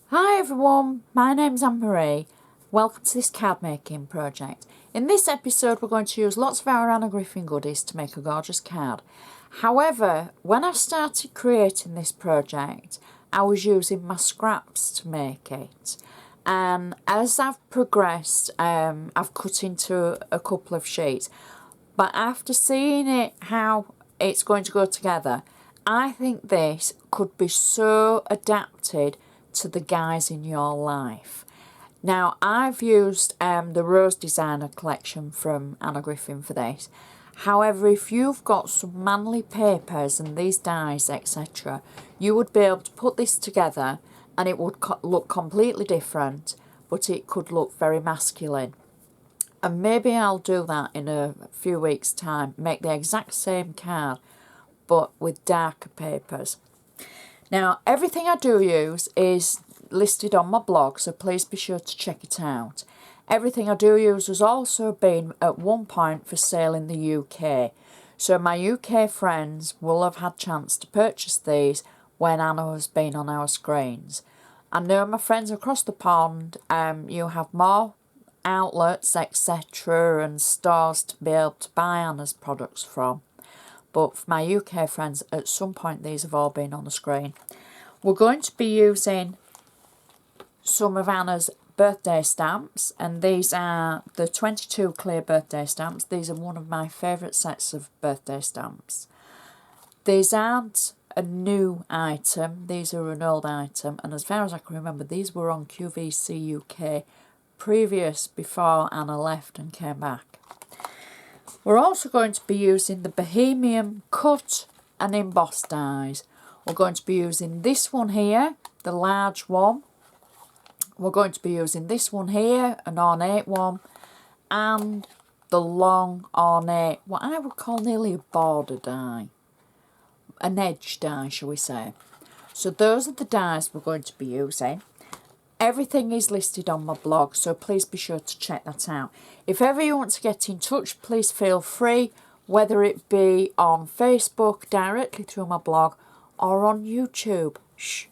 Hi everyone, my name's Anne-Marie. Welcome to this card making project. In this episode we're going to use lots of our Anna Griffin goodies to make a gorgeous card. However, when I started creating this project I was using my scraps to make it, and as I've progressed I've cut into a couple of sheets, but after seeing it how it's going to go together, I think this could be so adapted to the guys in your life. Now, I've used the Rose Designer collection from Anna Griffin for this. However, if you've got some manly papers and these dies, etc., you would be able to put this together and it would look completely different, but it could look very masculine. And maybe I'll do that in a few weeks' time, make the exact same card, but with darker papers. Now, everything I do use is listed on my blog, so please be sure to check it out. Everything I do use has also been at one point for sale in the UK, so my UK friends will have had chance to purchase these when Anna has been on our screens. I know my friends across the pond, you have more outlets, etc., and stores to be able to buy Anna's products from. But for my UK friends, at some point these have all been on the screen. We're going to be using some of Anna's birthday stamps, and these are the 22 clear birthday stamps. These are one of my favourite sets of birthday stamps. These aren't a new item, these are an old item, and as far as I can remember these were on QVC UK before Anna left and came back. We're also going to be using the Bohemian cut and embossed dies. We're going to be using this one here, the large one. We're going to be using this one here, an ornate one, and the long ornate, what I would call nearly a border die, an edge die, shall we say. So those are the dies we're going to be using. Everything is listed on my blog, so please be sure to check that out. If ever you want to get in touch, please feel free, whether it be on Facebook, directly through my blog, or on YouTube. Shh,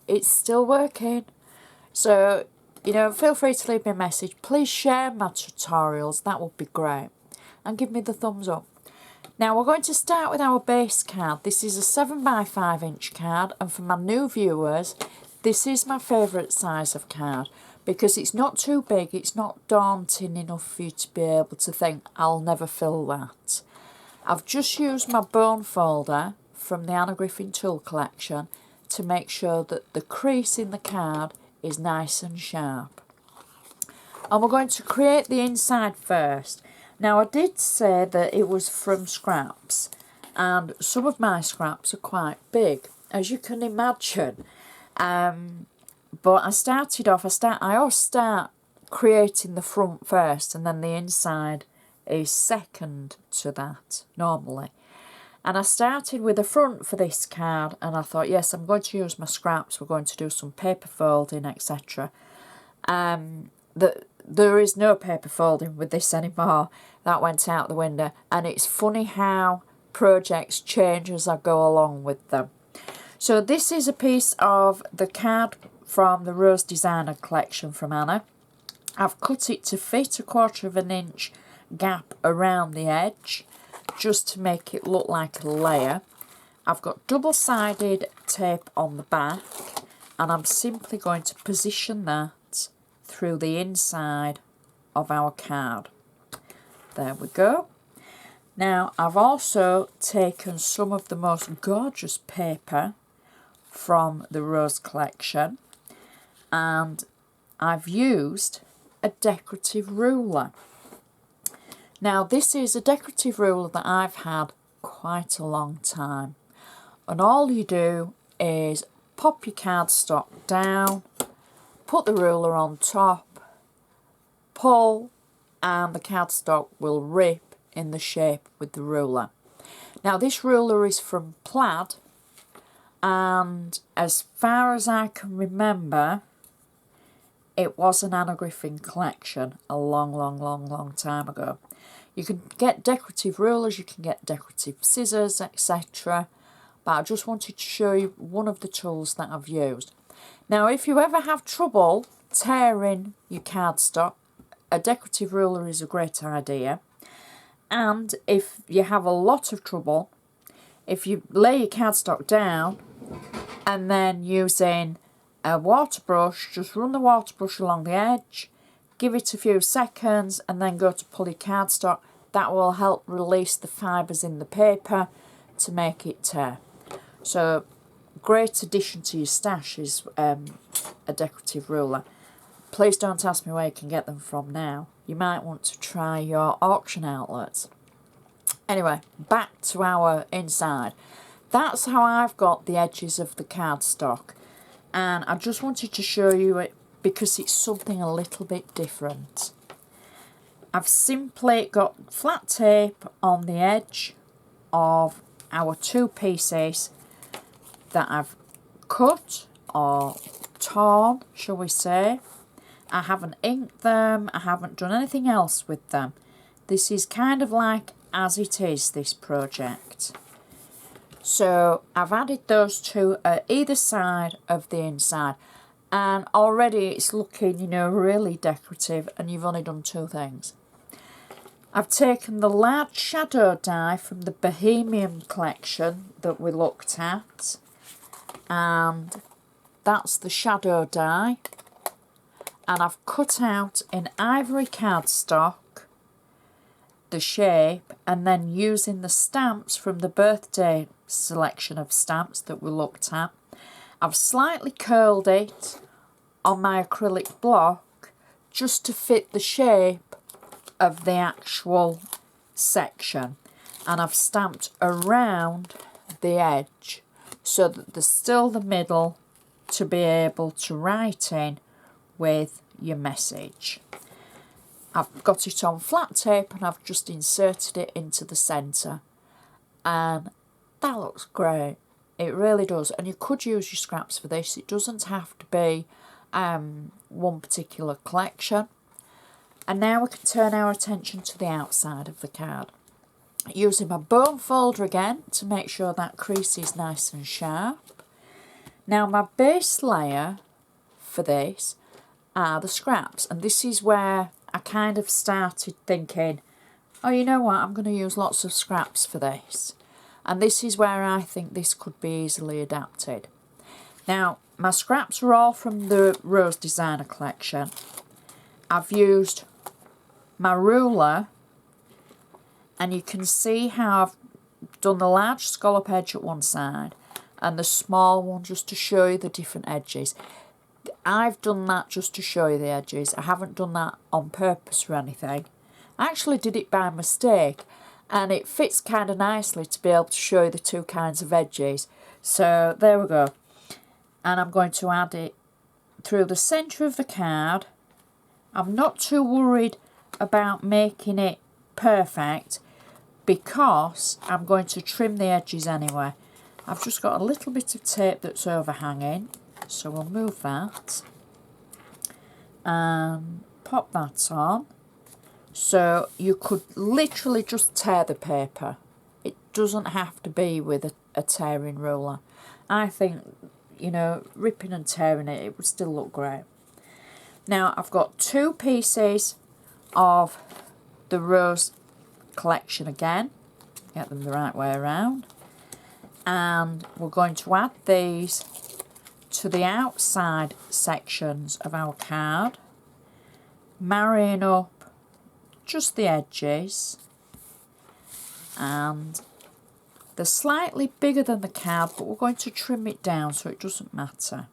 it's still working. So, feel free to leave me a message. Please share my tutorials, that would be great. And give me the thumbs up. Now we're going to start with our base card. This is a 7x5 inch card, and for my new viewers, this is my favourite size of card because it's not too big, it's not daunting enough for you to be able to think, I'll never fill that. I've just used my bone folder from the Anna Griffin tool collection to make sure that the crease in the card is nice and sharp. And we're going to create the inside first. Now I did say that it was from scraps, and some of my scraps are quite big, as you can imagine. But I always start creating the front first, and then the inside is second to that normally. And I started with the front for this card, and I thought, yes, I'm going to use my scraps, we're going to do some paper folding, etc. There is no paper folding with this anymore, that went out the window, and it's funny how projects change as I go along with them. So this is a piece of the card from the Rose Designer collection from Anna. I've cut it to fit 1/4 inch gap around the edge, just to make it look like a layer. I've got double-sided tape on the back, and I'm simply going to position that through the inside of our card. There we go. Now I've also taken some of the most gorgeous paper from the Rose collection, and I've used a decorative ruler. Now this is a decorative ruler that I've had quite a long time, and all you do is pop your cardstock down, put the ruler on top, pull, and the cardstock will rip in the shape with the ruler. Now this ruler is from plaid, and as far as I can remember, it was an Anna Griffin collection a long time ago. You can get decorative rulers, you can get decorative scissors, etc. But I just wanted to show you one of the tools that I've used. Now, if you ever have trouble tearing your cardstock, a decorative ruler is a great idea. And if you have a lot of trouble, if you lay your cardstock down and then using a water brush, just run the water brush along the edge, give it a few seconds and then go to pull your cardstock. That will help release the fibres in the paper to make it tear. So, great addition to your stash is a decorative ruler. Please don't ask me where you can get them from now. You might want to try your auction outlets. Anyway, back to our inside. That's how I've got the edges of the cardstock. And I just wanted to show you it because it's something a little bit different. I've simply got flat tape on the edge of our 2 pieces that I've cut or torn, shall we say. I haven't inked them, I haven't done anything else with them. This is kind of like as it is, this project. So I've added those two at either side of the inside, and already it's looking, you know, really decorative, and you've only done 2 things. I've taken the large shadow die from the Bohemian collection that we looked at, and that's the shadow die, and I've cut out in ivory cardstock the shape, and then using the stamps from the birthday selection of stamps that we looked at, I've slightly curled it on my acrylic block just to fit the shape of the actual section, and I've stamped around the edge so that there's still the middle to be able to write in with your message. I've got it on flat tape and I've just inserted it into the centre, and that looks great. It really does, and you could use your scraps for this. It doesn't have to be one particular collection. And now we can turn our attention to the outside of the card. Using my bone folder again to make sure that crease is nice and sharp. Now my base layer for this are the scraps, and this is where I kind of started thinking, oh, you know what, I'm going to use lots of scraps for this. And this is where I think this could be easily adapted. Now, my scraps are all from the Rose Designer collection. I've used my ruler, and you can see how I've done the large scallop edge at one side and the small one just to show you the different edges. I've done that just to show you the edges. I haven't done that on purpose or anything. I actually did it by mistake, and it fits kind of nicely to be able to show you the 2 kinds of edges. So there we go. And I'm going to add it through the centre of the card. I'm not too worried about making it perfect because I'm going to trim the edges anyway. I've just got a little bit of tape that's overhanging, so we'll move that and pop that on. So you could literally just tear the paper. It doesn't have to be with a tearing ruler. I think, you know, ripping and tearing it, it would still look great. Now I've got 2 pieces of the Rose collection again. Get them the right way around. And we're going to add these to the outside sections of our card, marrying up just the edges, and they're slightly bigger than the card, but we're going to trim it down so it doesn't matter.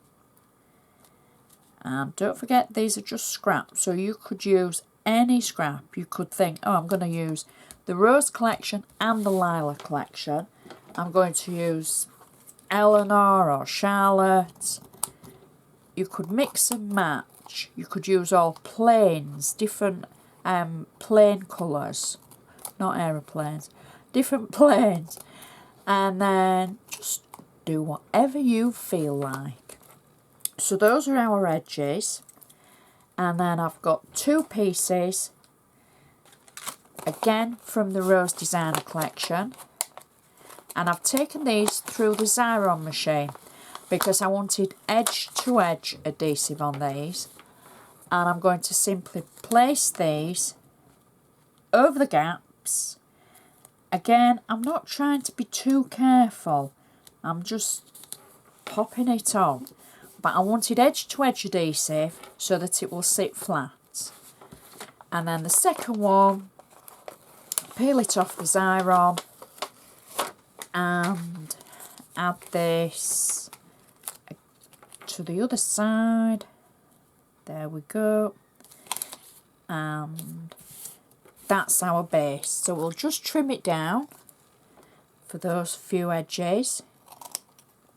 And don't forget, these are just scraps, so you could use any scrap. You could think, oh, I'm going to use the Rose collection and the Lilac collection. I'm going to use Eleanor or Charlotte. You could mix and match. You could use all planes, different plain colours, not aeroplanes, different planes, and then just do whatever you feel like. So those are our edges, and then I've got 2 pieces again from the Rose Designer collection, and I've taken these through the Xyron machine. because I wanted edge to edge adhesive on these, and I'm going to simply place these over the gaps. Again, I'm not trying to be too careful, I'm just popping it on, but I wanted edge to edge adhesive so that it will sit flat. And then the second one, peel it off the Xyron and add this to the other side. There we go. And that's our base. So we'll just trim it down for those few edges.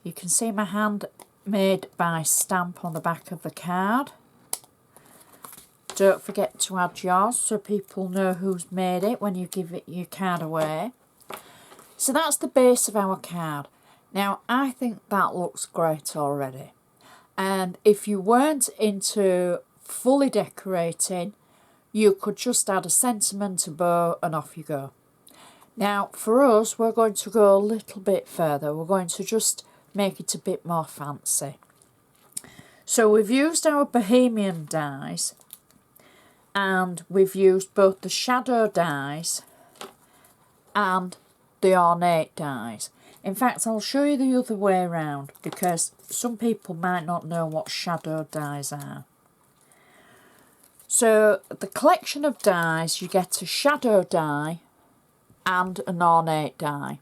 You can see my hand made by stamp on the back of the card. Don't forget to add yours so people know who's made it when you give it your card away. So that's the base of our card. Now I think that looks great already. And if you weren't into fully decorating, you could just add a sentiment, a bow, and off you go. Now for us, we're going to go a little bit further. We're going to just make it a bit more fancy. So we've used our Bohemian dies, and we've used both the shadow dies and the ornate dies. In fact, I'll show you the other way around because some people might not know what shadow dies are. So the collection of dies, you get a shadow die and an ornate die.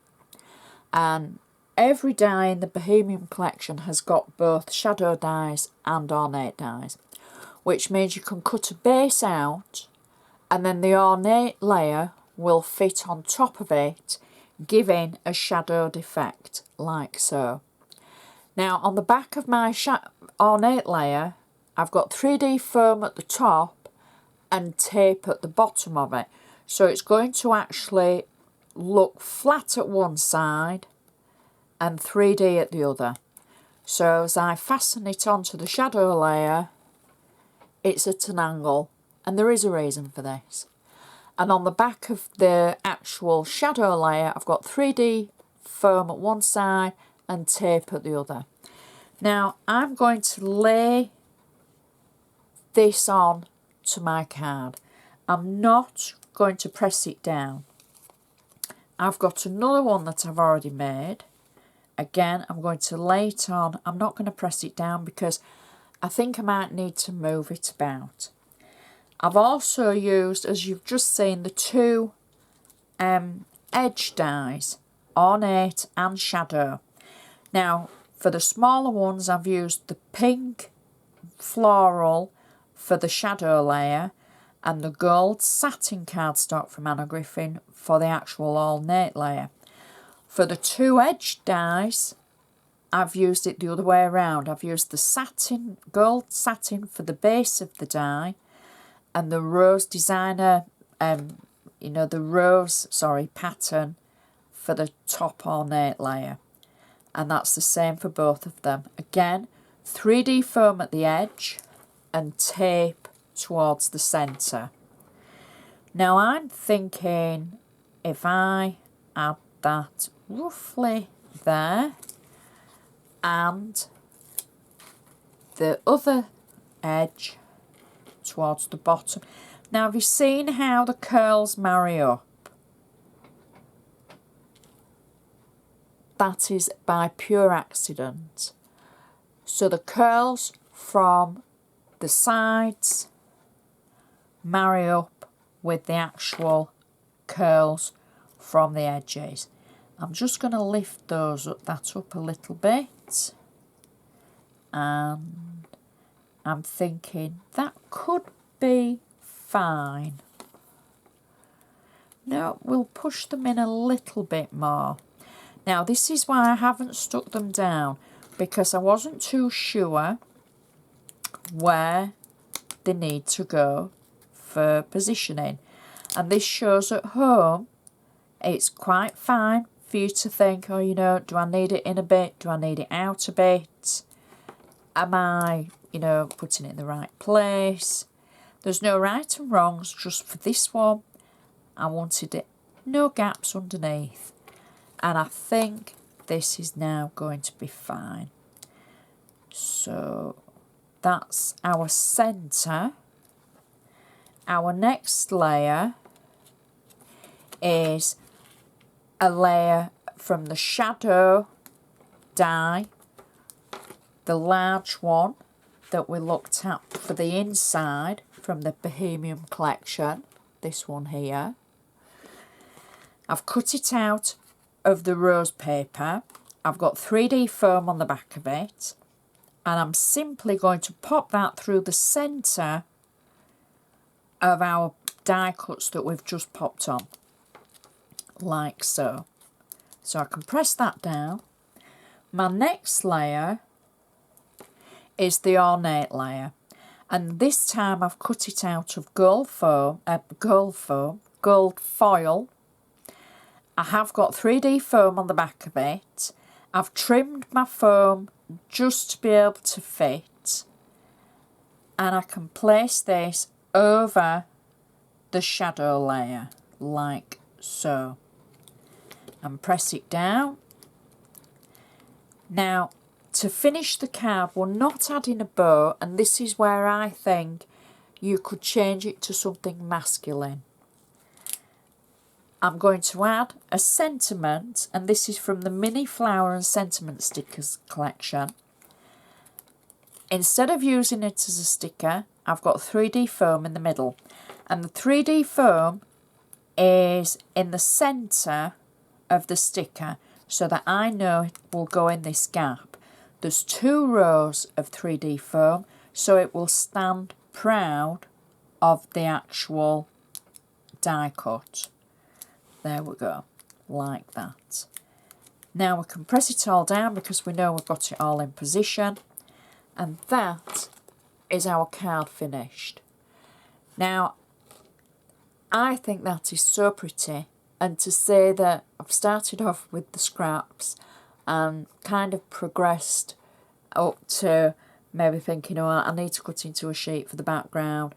And every die in the Bohemian collection has got both shadow dies and ornate dies, which means you can cut a base out and then the ornate layer will fit on top of it, giving a shadowed effect, like so. Now on the back of my ornate layer, I've got 3D foam at the top and tape at the bottom of it. So it's going to actually look flat at one side and 3D at the other. So as I fasten it onto the shadow layer, it's at an angle, and there is a reason for this. And on the back of the actual shadow layer, I've got 3D foam at one side and tape at the other. Now I'm going to lay this on to my card. I'm not going to press it down. I've got another one that I've already made. Again, I'm going to lay it on. I'm not going to press it down because I think I might need to move it about. I've also used, as you've just seen, the two edge dies, ornate and shadow. Now, for the smaller ones, I've used the pink floral for the shadow layer and the gold satin cardstock from Anna Griffin for the actual ornate layer. For the two edge dies, I've used it the other way around. I've used the satin, gold satin for the base of the die and the rose designer, the rose, pattern for the top ornate layer. And that's the same for both of them. Again, 3D foam at the edge and tape towards the centre. Now I'm thinking if I add that roughly there and the other edge towards the bottom. Now have you seen how the curls marry up? That is by pure accident. So the curls from the sides marry up with the actual curls from the edges. I'm just going to lift that up a little bit, and I'm thinking that could be fine. No, we'll push them in a little bit more. Now this is why I haven't stuck them down, because I wasn't too sure where they need to go for positioning. And this shows at home, it's quite fine for you to think, oh, do I need it in a bit? Do I need it out a bit? Am I, putting it in the right place? There's no right and wrongs, just for this one, I wanted it, no gaps underneath. And I think this is now going to be fine. So that's our centre. Our next layer is a layer from the shadow die, the large one that we looked at for the inside from the Bohemian collection, this one here. I've cut it out of the rose paper. I've got 3D foam on the back of it, and I'm simply going to pop that through the centre of our die cuts that we've just popped on, like so. So I can press that down. My next layer is the ornate layer, and this time I've cut it out of gold foil. I have got 3D foam on the back of it. I've trimmed my foam just to be able to fit, and I can place this over the shadow layer like so and press it down. Now, to finish the card, we're not adding a bow, and this is where I think you could change it to something masculine. I'm going to add a sentiment, and this is from the Mini Flower and Sentiment Stickers collection. Instead of using it as a sticker, I've got 3D foam in the middle, and the 3D foam is in the centre of the sticker so that I know it will go in this gap. There's 2 rows of 3D foam, so it will stand proud of the actual die cut. There we go, like that. Now we can press it all down because we know we've got it all in position, and that is our card finished. Now, I think that is so pretty, and to say that I've started off with the scraps and kind of progressed up to maybe thinking, oh, I need to cut into a sheet for the background,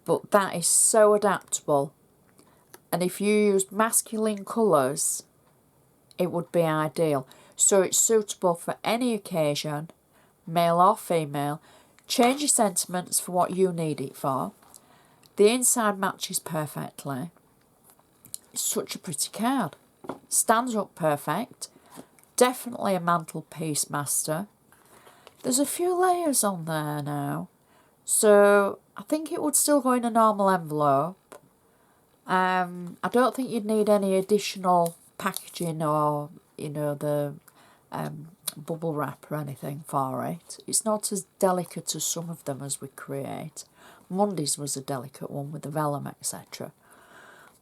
but that is so adaptable. And if you used masculine colours, it would be ideal. So it's suitable for any occasion, male or female. Change your sentiments for what you need it for. The inside matches perfectly. It's such a pretty card. Stands up perfect. Definitely a mantelpiece master. There's a few layers on there now, so I think it would still go in a normal envelope. I don't think you'd need any additional packaging or, you know, the bubble wrap or anything for it. It's not as delicate as some of them as we create. Monday's was a delicate one with the vellum, etc.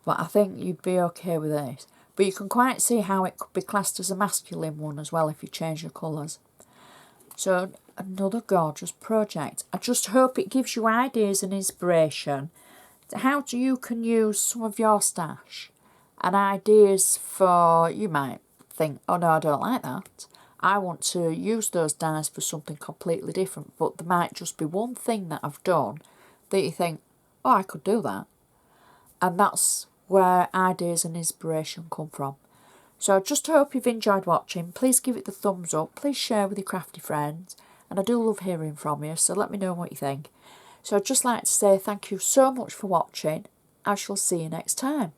But I think you'd be okay with this. But you can quite see how it could be classed as a masculine one as well if you change your colours. So another gorgeous project. I just hope it gives you ideas and inspiration how you can use some of your stash, and ideas for, you might think, oh no, I don't like that. I want to use those dies for something completely different, but there might just be one thing that I've done that you think, oh, I could do that. And that's where ideas and inspiration come from. So I just hope you've enjoyed watching. Please give it the thumbs up. Please share with your crafty friends. And I do love hearing from you, so let me know what you think. So I'd just like to say thank you so much for watching. I shall see you next time.